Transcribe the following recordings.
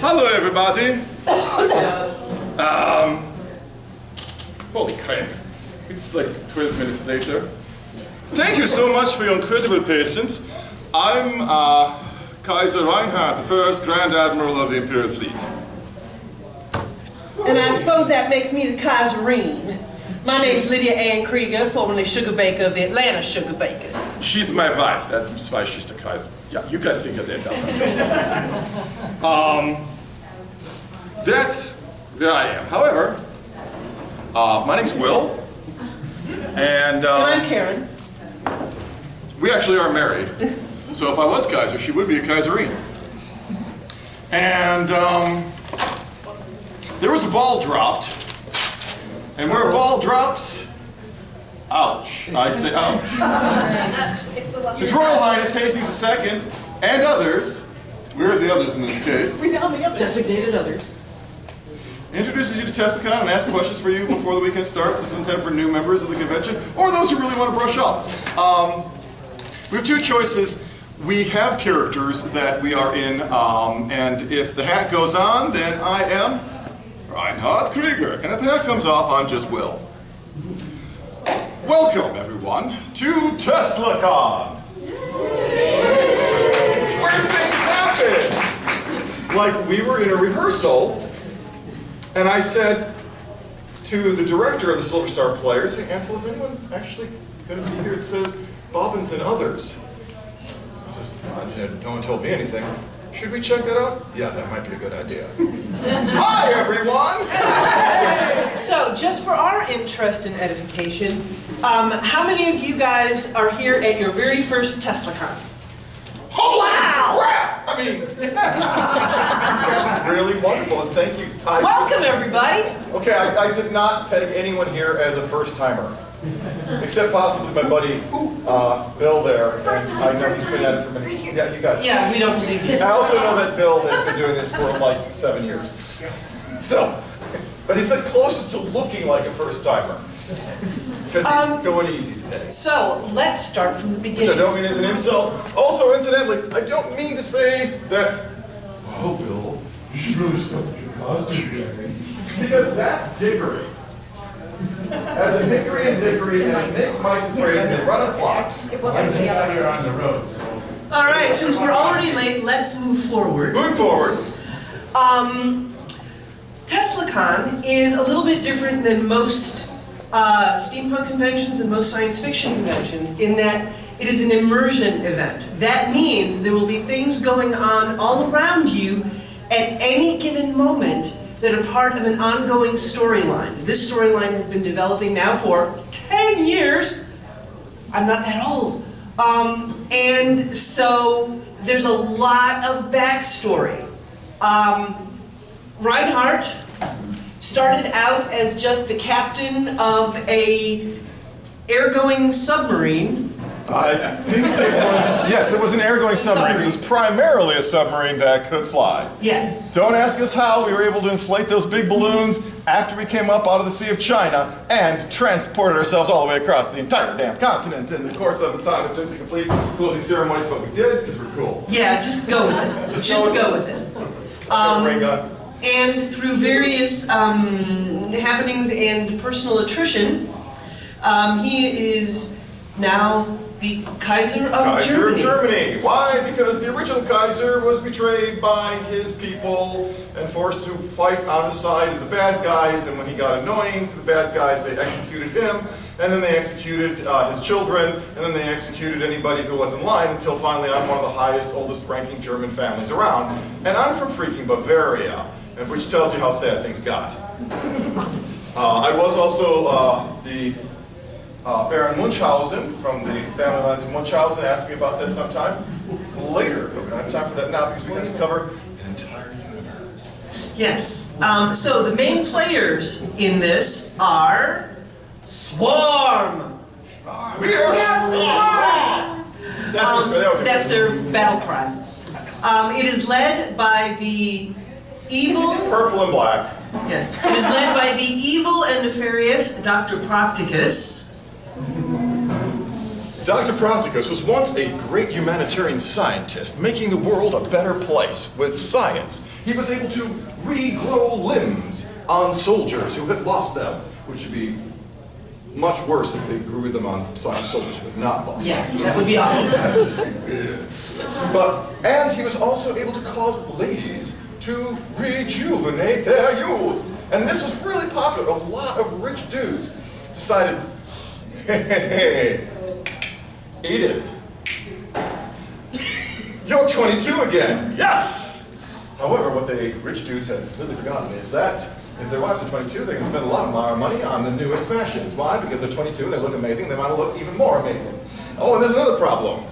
Hello, everybody. Holy crap. It's like 12 minutes later. Thank you so much for your incredible patience. I'm Kaiser Reinhardt, the first Grand Admiral of the Imperial Fleet. And I suppose that makes me the Kaiserine. My name's Lydia Ann Krieger, formerly Sugar Baker of the Atlanta Sugar Bakers. She's my wife. That's why she's the Kaiser. Yeah, you guys figured that out. That's where I am. However, my name's Will. And I'm Karen. We actually are married. So if I was Kaiser, she would be a Kaiserine. And there was a ball dropped. And where a ball drops, ouch. I say ouch. His Royal Highness Hastings II and others, we're the others in this case, Designated others. introduces you to TeslaCon and asks questions for you before the weekend starts. This is intended for new members of the convention or those who really want to brush up. We have two choices. We have characters that we are in, and if the hat goes on, then I am Reinhard Krieger, and if the hat comes off, I'm just Will. Welcome, everyone, to TeslaCon, where things happen. Like, we were in a rehearsal, and I said to the director of the Silver Star Players, hey, Ansel, is anyone actually going to be here? It says Bobbins and others. He says, no one told me anything. Should we check that out? Yeah, that might be a good idea. Hi, everyone! So, just for our interest and edification, how many of you guys are here at your very first TeslaCon? Holy crap! I mean, that's really wonderful, and thank you. Welcome, everybody! Okay, I did not peg anyone here as a first-timer. Except possibly my buddy, Bill there. And I know he's been at it for many years. Yeah, you guys. Yeah, we don't believe you. I also know that Bill has been doing this for like 7 years. So, but he's the closest to looking like a first-timer. Because he's going easy today. So, let's start from the beginning. Which I don't mean as an insult. Also, incidentally, I don't mean to say that, oh, Bill, you should really stop with your costume wearing. Because that's dickery. As a hickory and dickory, and it makes mice afraid, and they run on clocks. I'm just out here on the road, so. All right, since we're already late, let's move forward. Moving forward. TeslaCon is a little bit different than most steampunk conventions and most science fiction conventions in that it is an immersion event. That means there will be things going on all around you at any given moment that are part of an ongoing storyline. This storyline has been developing now for 10 years. I'm not that old. And so there's a lot of backstory. Reinhardt started out as just the captain of a air-going submarine. I think it was, yes, it was an air-going submarine. It was primarily a submarine that could fly. Yes. Don't ask us how we were able to inflate those big balloons after we came up out of the Sea of China and transported ourselves all the way across the entire damn continent in the course of the time. It took the complete closing ceremonies, but we did because we're cool. Yeah, just go with it. Just go with it. And through various happenings and personal attrition, he is now the Kaiser of Germany. Why? Because the original Kaiser was betrayed by his people and forced to fight on the side of the bad guys, and when he got annoying to the bad guys, they executed him, and then they executed his children, and then they executed anybody who was in line, until finally I'm one of the highest, oldest ranking German families around. And I'm from freaking Bavaria, which tells you how sad things got. I was also the Baron Munchausen from the family lines of Munchausen asked me about that sometime later. We don't have time for that now because we have to cover an entire universe. Yes. So the main players in this are Swarm. We are Swarm! That's their battle cry. It is led by the evil... Purple and black. Yes. It is led by the evil and nefarious Dr. Procticus. Dr. Practicus was once a great humanitarian scientist, making the world a better place with science. He was able to regrow limbs on soldiers who had lost them, which would be much worse if they grew them on soldiers who had not lost them. Yeah, that would be awful. That would just be weird. And he was also able to cause ladies to rejuvenate their youth. And this was really popular. A lot of rich dudes decided, hey, Edith, you're 22 again. Yes! However, what the rich dudes had completely forgotten is that if their wives are 22, they can spend a lot of money on the newest fashions. Why? Because they're 22, they look amazing, they want to look even more amazing. Oh, and there's another problem.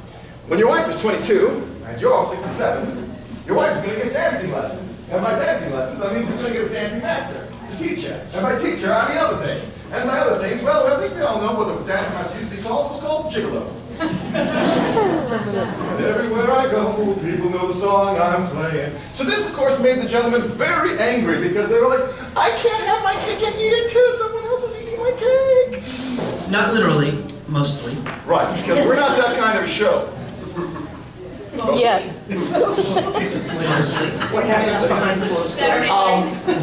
When your wife is 22, and you're 67, your wife is going to get dancing lessons. And by dancing lessons, I mean she's going to get a dancing master. It's a teacher. And by teacher, I mean other things. And by other things, well, I think we all know what the dancing master used to be called. It was called gigolo. And everywhere I go, people know the song I'm playing. So this, of course, made the gentlemen very angry because they were like, I can't have my cake and eat it too. Someone else is eating my cake. Not literally, mostly. Right, because we're not that kind of a show. Yeah. Mostly. What happens behind closed doors?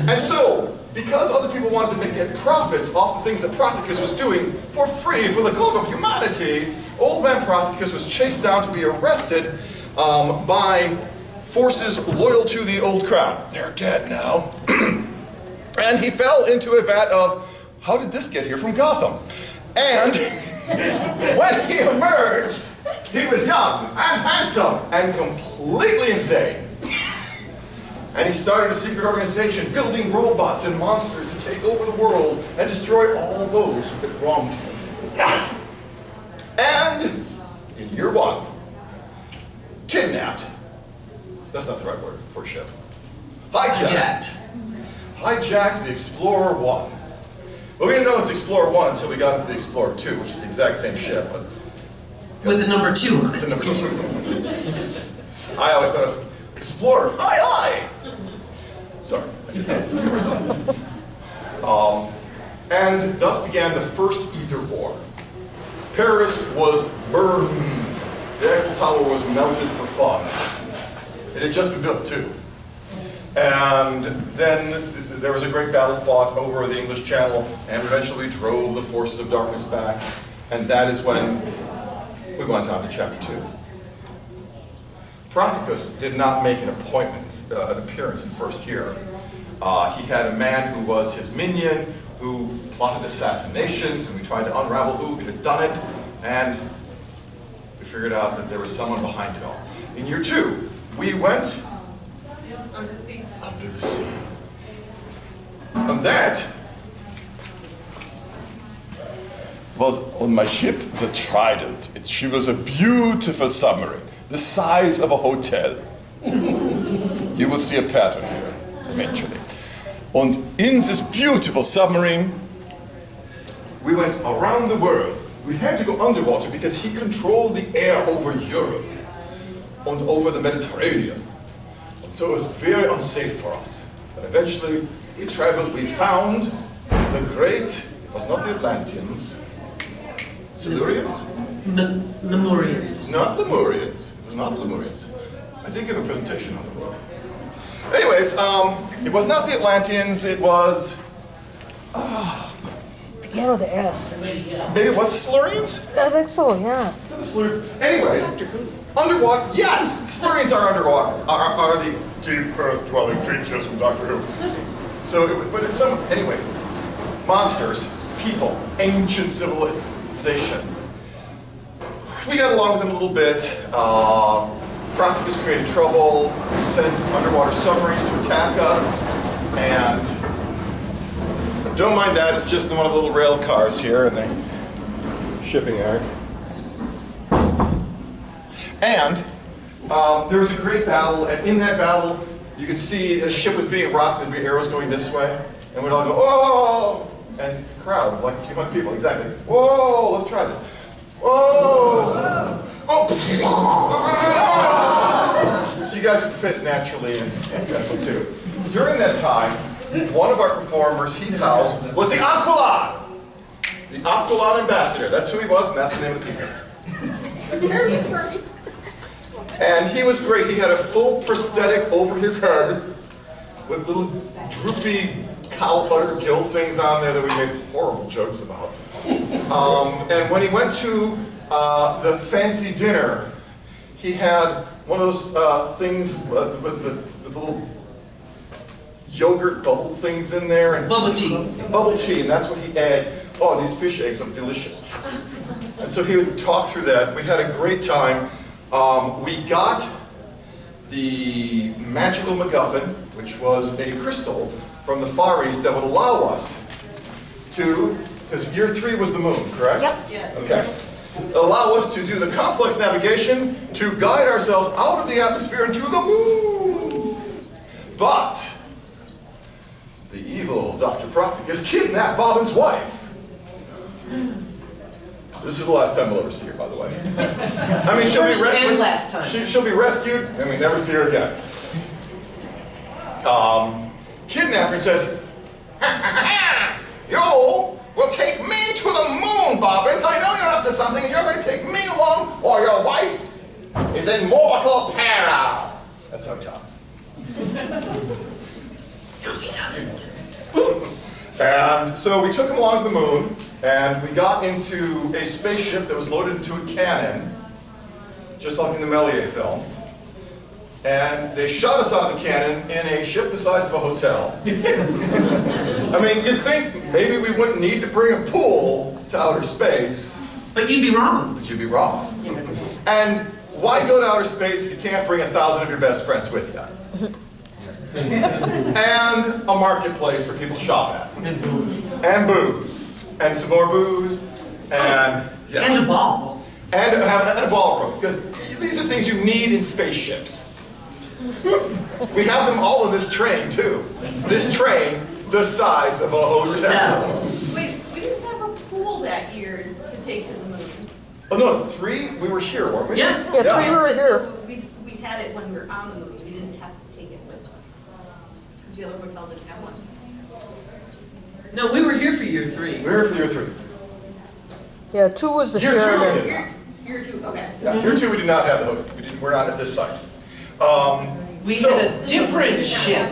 And so, because other people wanted to get profits off the things that Practicus was doing for free for the good of humanity, old man Practicus was chased down to be arrested by forces loyal to the old crown. They're dead now. And he fell into a vat of, how did this get here from Gotham? And when he emerged, he was young and handsome and completely insane. And he started a secret organization building robots and monsters to take over the world and destroy all those who had wronged him. And in year one, kidnapped. That's not the right word for a ship. Hijacked the Explorer 1. Well, we didn't know it was Explorer 1 until we got into the Explorer 2, which is the exact same ship, but with the number 2 on it. the number 2. I always thought it was Explorer. Aye, aye. Sorry. And thus began the first ether war. Paris was burned. The Eiffel Tower was melted for fun. It had just been built too. And then there was a great battle fought over the English Channel, and eventually we drove the forces of darkness back. And that is when we went on to chapter 2. Practicus did not make an appearance in the first year. He had a man who was his minion, who plotted assassinations, and we tried to unravel who had done it, and we figured out that there was someone behind it all. In year 2, we went under the sea. Under the sea. And that was on my ship, the Trident. She was a beautiful submarine, the size of a hotel. You will see a pattern here, eventually. And in this beautiful submarine, we went around the world. We had to go underwater because he controlled the air over Europe and over the Mediterranean. And so it was very unsafe for us. But eventually, we traveled, we found the great, it was not the Atlanteans, Silurians? Lemurians. Not Lemurians. It was not the Lemurians. I did give a presentation on the road. Anyways, it was not the Atlanteans, it was... Begin with the S. maybe it was the Silurians? I think so, yeah. Anyways, underwater, yes! Silurians are underwater, are the deep earth-dwelling creatures from Doctor Who. So, but it's some, anyways, monsters, people, ancient civilization. We got along with them a little bit. Practicus created trouble. He sent underwater submarines to attack us, and don't mind that, it's just one of the little rail cars here in the shipping yard. And there was a great battle, and in that battle, you could see the ship was being rocked, there'd be arrows going this way, and we'd all go, oh! And crowd, like a few hundred people, exactly. Whoa, let's try this. Whoa! Oh! So you guys could fit naturally in Vessel 2. During that time, one of our performers, Heath House, was the Aquilon! The Aquilon ambassador. That's who he was, and that's the name of the people. And he was great. He had a full prosthetic over his head with little droopy cow butter gill things on there that we made horrible jokes about. And when he went to the fancy dinner, he had one of those things with the little yogurt bubble things in there. And Bubble tea. Bubble tea, and that's what he ate. Oh, these fish eggs are delicious. And so he would talk through that. We had a great time. We got the magical MacGuffin, which was a crystal from the Far East that would allow us to, because year 3 was the moon, correct? Yep. Yes. Okay. Allow us to do the complex navigation to guide ourselves out of the atmosphere into the moon. But the evil Dr. Procticus kidnapped Bobbin's wife. This is the last time we'll ever see her, by the way. I mean, First and last time. She'll be rescued, and we never see her again. Kidnapped her and said, "You will take me to the moon, Bobbins. I know you're up to something, and you're going to take me along, or your wife is in mortal peril." That's how he talks. No, he doesn't. And so we took him along to the moon, and we got into a spaceship that was loaded into a cannon, just like in the Méliès film. And they shot us out of the cannon in a ship the size of a hotel. I mean, you'd think maybe we wouldn't need to bring a pool to outer space. But you'd be wrong. But you'd be wrong. And why go to outer space if you can't bring 1,000 of your best friends with you? And a marketplace for people to shop at. And booze. And booze. And some more booze. And yeah. And a ball. And a ballroom. Because these are things you need in spaceships. We have them all in this train, too. This train, the size of a hotel. Wait, we didn't have a pool that year to take to the moon. Oh, no, 3? We were here, weren't we? Yeah. Yeah, 3 were here. So we had it when we were on the moon. We didn't have to take it with us. The other hotel didn't have one. No, we were here for year 3. We were here for year 3. Yeah, 2 was the Year 2 we Sheridan. did not. Year 2, okay. Yeah, year 2 we did not have the hook. We're not at this site. We had a different ship.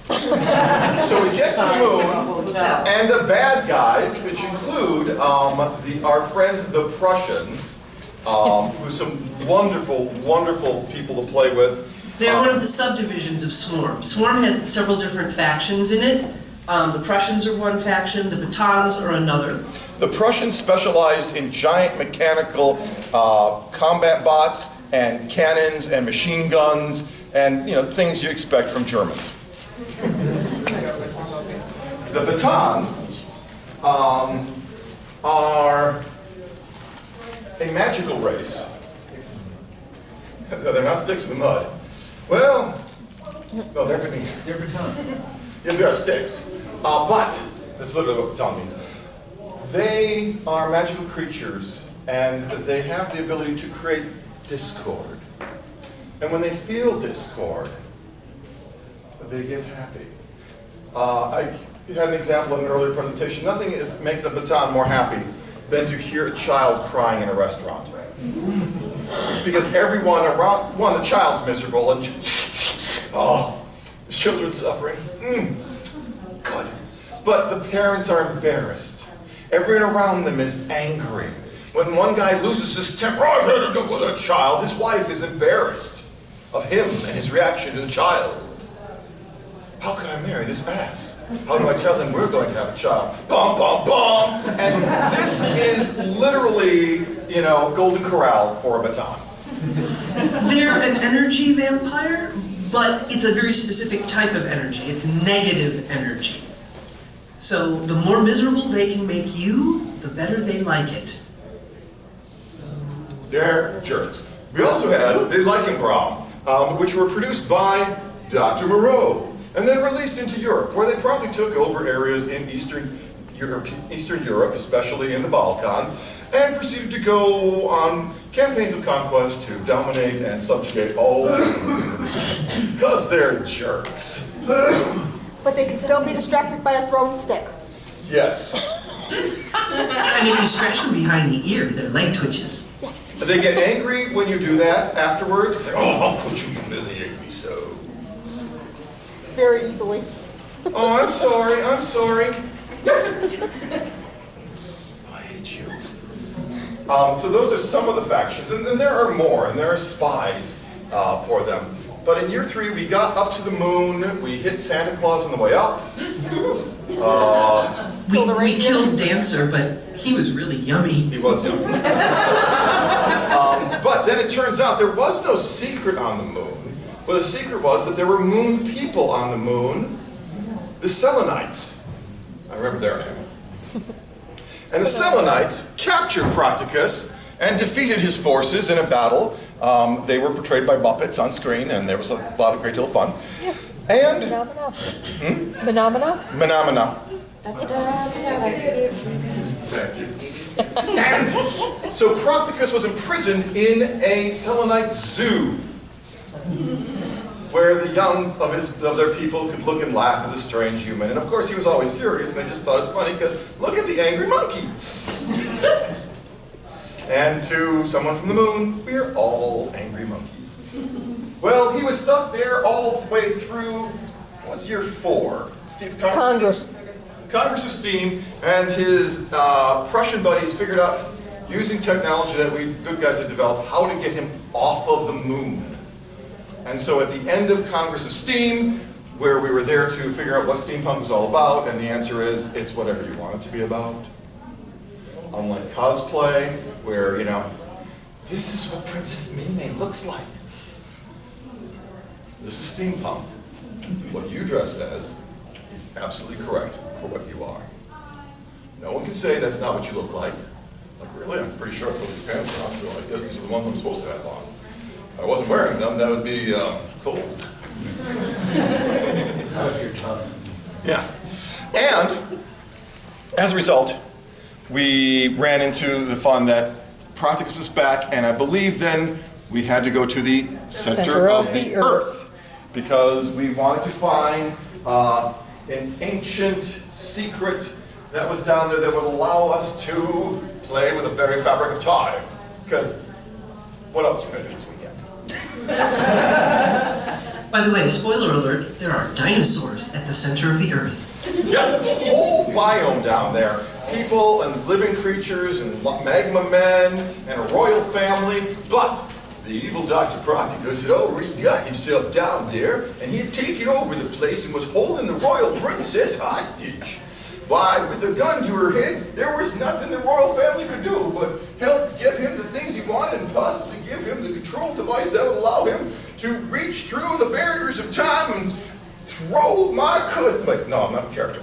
So we get to the moon, Hotel. and the bad guys, which include our friends the Prussians, who's some wonderful, wonderful people to play with. They're one of the subdivisions of Swarm. Swarm has several different factions in it. The Prussians are one faction, the Batons are another. The Prussians specialized in giant mechanical combat bots and cannons and machine guns and things you expect from Germans. The Batons are a magical race. They're not sticks in the mud. Well, no, that's me. They're batons. Yeah, they are sticks. But that's literally what baton means. They are magical creatures, and they have the ability to create discord. And when they feel discord, they get happy. I had an example in an earlier presentation. Nothing makes a baton more happy than to hear a child crying in a restaurant. Because everyone around, the child's miserable, and the children's suffering. Good. But the parents are embarrassed. Everyone around them is angry. When one guy loses his temper, with a child, his wife is embarrassed of him and his reaction to the child. How can I marry this ass? How do I tell him we're going to have a child? Bum, bum, bum. And this is literally, Golden Corral for a baton. They're an energy vampire, but it's a very specific type of energy. It's negative energy. So the more miserable they can make you, the better they like it. They're jerks. We also had the Leichenbraun, which were produced by Dr. Moreau, and then released into Europe, where they probably took over areas in Eastern Europe, especially in the Balkans, and proceeded to go on campaigns of conquest to dominate and subjugate all because they're jerks. But they can still be distracted by a thrown stick. Yes. And if you scratch them behind the ear, their leg twitches. They get angry when you do that afterwards. They say, oh, how could you humiliate me so? Very easily. Oh, I'm sorry, I'm sorry. I hate you. So those are some of the factions, and then there are more, and there are spies for them. But in year 3, we got up to the moon, we hit Santa Claus on the way up. We killed Dancer, but he was really yummy. He was yummy. But then it turns out there was no secret on the moon. Well, the secret was that there were moon people on the moon, the Selenites. I remember their name. And the Selenites captured Practicus and defeated his forces in a battle. They were portrayed by Muppets on screen, and there was a lot of great deal of fun. Yes. And Phenomena. Phenomena. And so Practicus was imprisoned in a Selenite zoo, where the young of their people could look and laugh at the strange human. And of course he was always furious, and they just thought it's funny because look at the angry monkey. And to someone from the moon, we're all angry monkeys. Well, he was stuck there all the way through, what was year 4? Congress. Congress of Steam, and his Prussian buddies figured out, using technology that we good guys had developed, how to get him off of the moon. And so at the end of Congress of Steam, where we were there to figure out what steampunk was all about, and the answer is, it's whatever you want it to be about. Unlike cosplay, where, you know, this is what Princess Ming looks like. This is steampunk. What you dress as is absolutely correct for what you are. No one can say that's not what you look like. Like, really? I'm pretty sure I put these pants on, so I guess these are the ones I'm supposed to have on. If I wasn't wearing them, that would be cool. Not if you're tough. Yeah. And as a result, we ran into the fun that Practicus is back, and I believe then we had to go to the center of the Earth, because we wanted to find an ancient secret that was down there that would allow us to play with the very fabric of time. Because what else are you going to do this weekend? By the way, spoiler alert, there are dinosaurs at the center of the Earth. Yeah, the whole biome down there. People and living creatures and magma men and a royal family. But the evil Dr. Practicus had already got himself down there, and he had taken over the place and was holding the royal princess hostage. Why, with a gun to her head, there was nothing the royal family could do but help give him the things he wanted and possibly give him the control device that would allow him to reach through the barriers of time and throw my cousin. Wait, no, I'm not a character.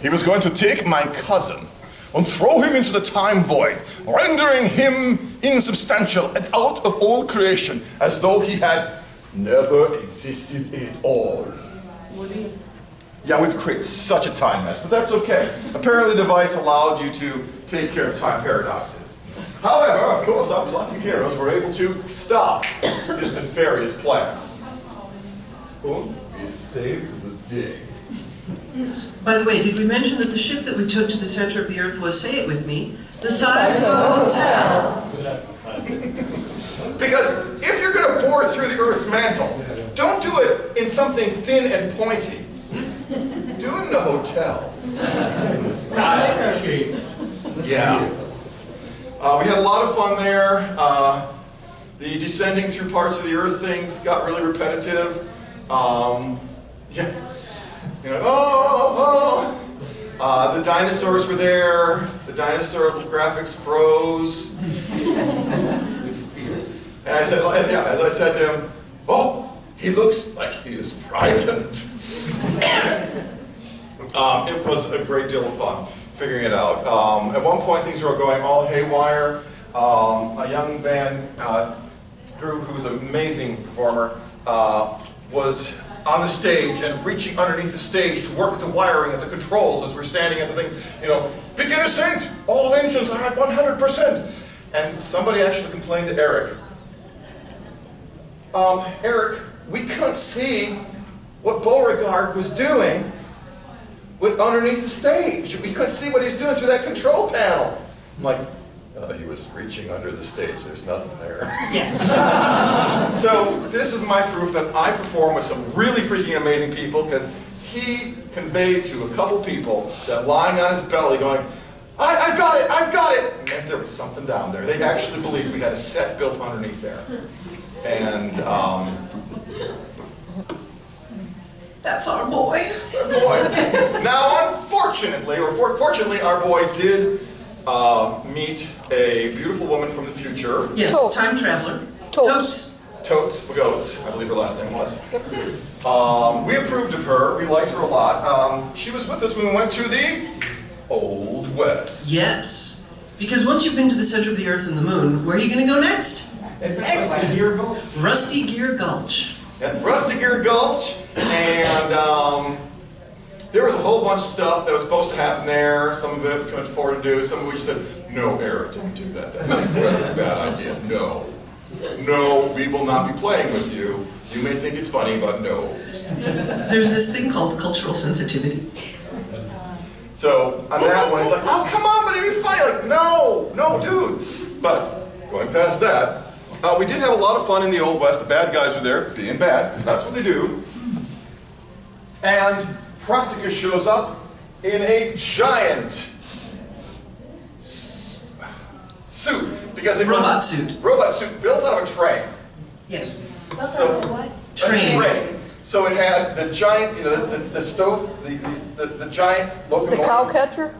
He was going to take my cousin and throw him into the time void, rendering him insubstantial and out of all creation, as though he had never existed at all. Yeah, we'd create such a time mess, but that's okay. Apparently the device allowed you to take care of time paradoxes. However, of course, our plucky heroes were able to stop his nefarious plan. And we saved the day. By the way, did we mention that the ship that we took to the center of the Earth was, say it with me, the size of a hotel? Because if you're going to bore through the Earth's mantle, don't do it in something thin and pointy. Do it in a hotel. Yeah. We had a lot of fun there. The descending through parts of the Earth things got really repetitive. Yeah. You know, the dinosaurs were there. The dinosaur graphics froze. And I said, yeah, as I said to him, oh, he looks like he is frightened. It was a great deal of fun figuring it out. At one point, things were going all haywire. A young man, Drew, who was an amazing performer, was on the stage and reaching underneath the stage to work at the wiring at the controls as we're standing at the thing, you know, begin ascent, all engines are at 100%. And somebody actually complained to Eric. Eric, we couldn't see what Beauregard was doing. with underneath the stage. We couldn't see what he was doing through that control panel. I'm like, he was reaching under the stage. There's nothing there. Yeah. So this is my proof that I perform with some really freaking amazing people, because he conveyed to a couple people that lying on his belly going, I've got it, I've got it, meant there was something down there. They actually believed we had a set built underneath there. And That's our boy. that's our boy. Now, unfortunately, or fortunately, our boy did meet a beautiful woman from the future. Yes, Totes. time traveler. Totes. Totes Goats, I believe her last name was. We approved of her. We liked her a lot. She was with us when we went to the Old West. Yes. Because once you've been to the center of the Earth and the Moon, where are you going to go next? Rusty Gear Gulch. At Rusty Gear Gulch, and there was a whole bunch of stuff that was supposed to happen there. Some of it we couldn't afford to do. Some of it we just said, no, Eric, don't do that. That's a bad idea. No. No, we will not be playing with you. You may think it's funny, but no. There's this thing called cultural sensitivity. So on that one, he's like, oh, come on, but it'd be funny. Like, no, no, dude. But going past that, we did have a lot of fun in the Old West. The bad guys were there, being bad, because that's what they do. And Practica shows up in a giant suit. Because it Robot was suit. Robot suit built out of a train. Yes. So, Train. a train. So it had the giant, you know, the stove, the giant The locomotive. cow catcher?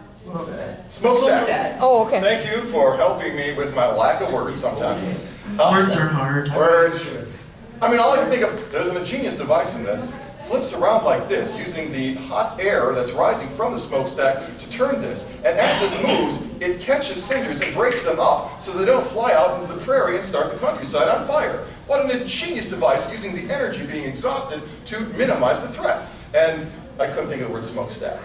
Smokestack. Oh, okay. Thank you for helping me with my lack of words sometimes. Words are hard. Words. I mean, all I can think of, there's an ingenious device in this. Flips around like this, using the hot air that's rising from the smokestack to turn this. And as this moves, it catches cinders and breaks them up so they don't fly out into the prairie and start the countryside on fire. What an ingenious device, using the energy being exhausted to minimize the threat. And I couldn't think of the word smokestack.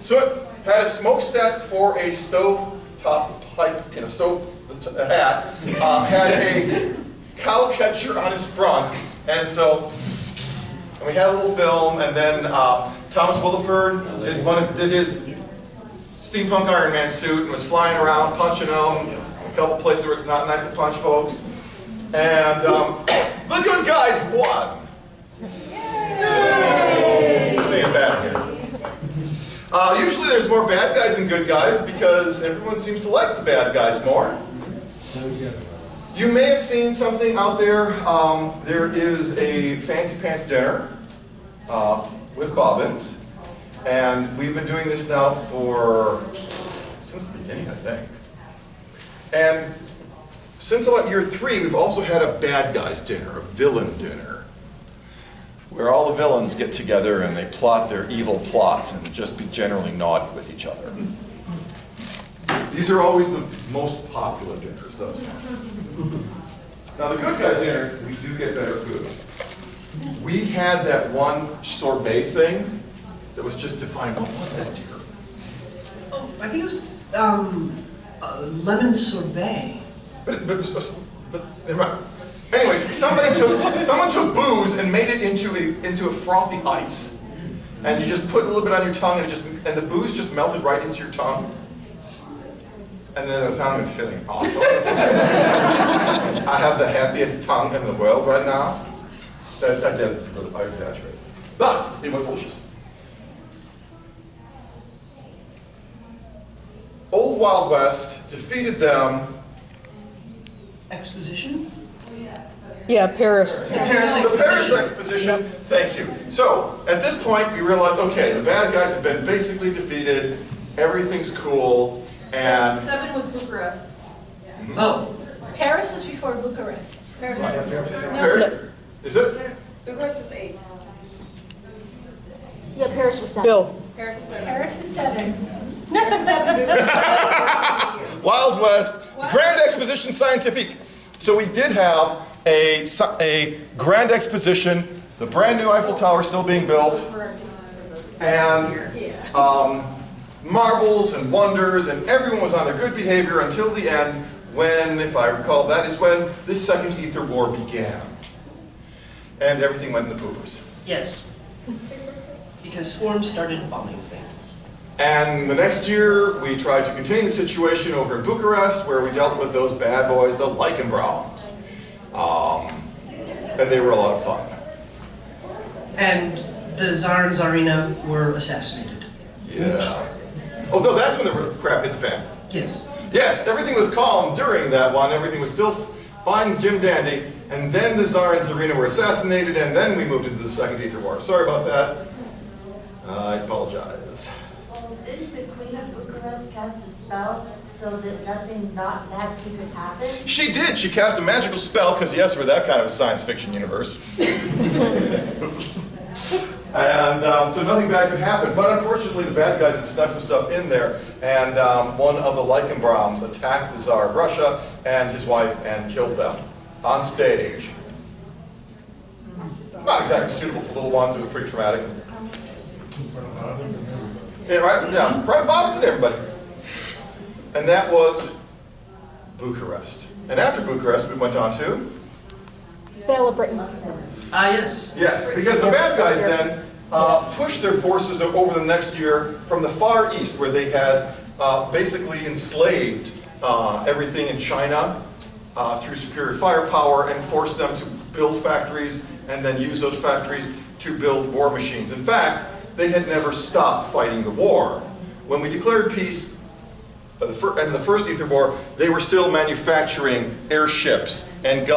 So it had a smokestack for a stove top pipe, you know, hat, had a cow catcher on his front, and so we had a little film, and then Thomas Williford did his steampunk Iron Man suit and was flying around punching them, a couple places where it's not nice to punch folks, and the good guys won. Yay! I'm saying bad here. Usually there's more bad guys than good guys because everyone seems to like the bad guys more. You may have seen something out there. There is a fancy pants dinner with bobbins, and we've been doing this now since the beginning, I think. And since about year 3, we've also had a bad guys dinner, a villain dinner, where all the villains get together and they plot their evil plots and just be generally naughty with each other. These are always the most popular dinners, those ones. Now the good guys dinner, we do get better food. We had that one sorbet thing that was just defined. What was that, dear? Oh, I think it was lemon sorbet. But never mind. Anyways, someone took booze and made it into a frothy ice, and you just put a little bit on your tongue, and the booze just melted right into your tongue. And then the tongue is feeling awful. I have the happiest tongue in the world right now. I exaggerate. But it was delicious. Old Wild West defeated them. Exposition? Yeah, Paris. The Paris The Exposition. Paris Exposition, thank you. So, at this point, we realized, okay, the bad guys have been basically defeated, everything's cool, and... 7 was Bucharest. Oh, Paris was before Bucharest. Paris was Paris? Is it? Bucharest was 8. Yeah, Paris was 7. Bill. Paris is 7. Paris is 7. Wild West, Grand Exposition Scientifique. So we did have a Grand Exposition, the brand new Eiffel Tower still being built, and marvels and wonders, and everyone was on their good behavior until the end when, if I recall, that is when the Second Ether War began. And everything went in the poopers. yes. because swarms started bombing things. And the next year, we tried to contain the situation over in Bucharest, where we dealt with those bad boys, the Leichenbraums. And they were a lot of fun. And the Tsar and Tsarina were assassinated. Yeah. Oh, no, that's when the crap hit the fan. Yes. Yes, everything was calm during that one. Everything was still fine, Jim Dandy. And then the Tsar and Tsarina were assassinated, and then we moved into the Second Ether War. Sorry about that. I apologize. Well, didn't the Queen of Bucharest cast a spell so that nothing not nasty could happen? She did. She cast a magical spell, because yes, we're that kind of a science fiction universe. And so nothing bad could happen. But unfortunately, the bad guys had snuck some stuff in there. And one of the Leichenbraums attacked the Tsar of Russia and his wife and killed them on stage. Not exactly suitable for little ones. It was pretty traumatic. Yeah, right? Yeah, right Bobbins and everybody. And that was Bucharest. And after Bucharest, we went on to? Battle of Britain. Ah, yes. Yes, because the bad guys then pushed their forces over the next year from the Far East, where they had basically enslaved everything in China through superior firepower and forced them to build factories and then use those factories to build war machines. In fact, they had never stopped fighting the war. When we declared peace at the end of the First Ether War, they were still manufacturing airships and guns.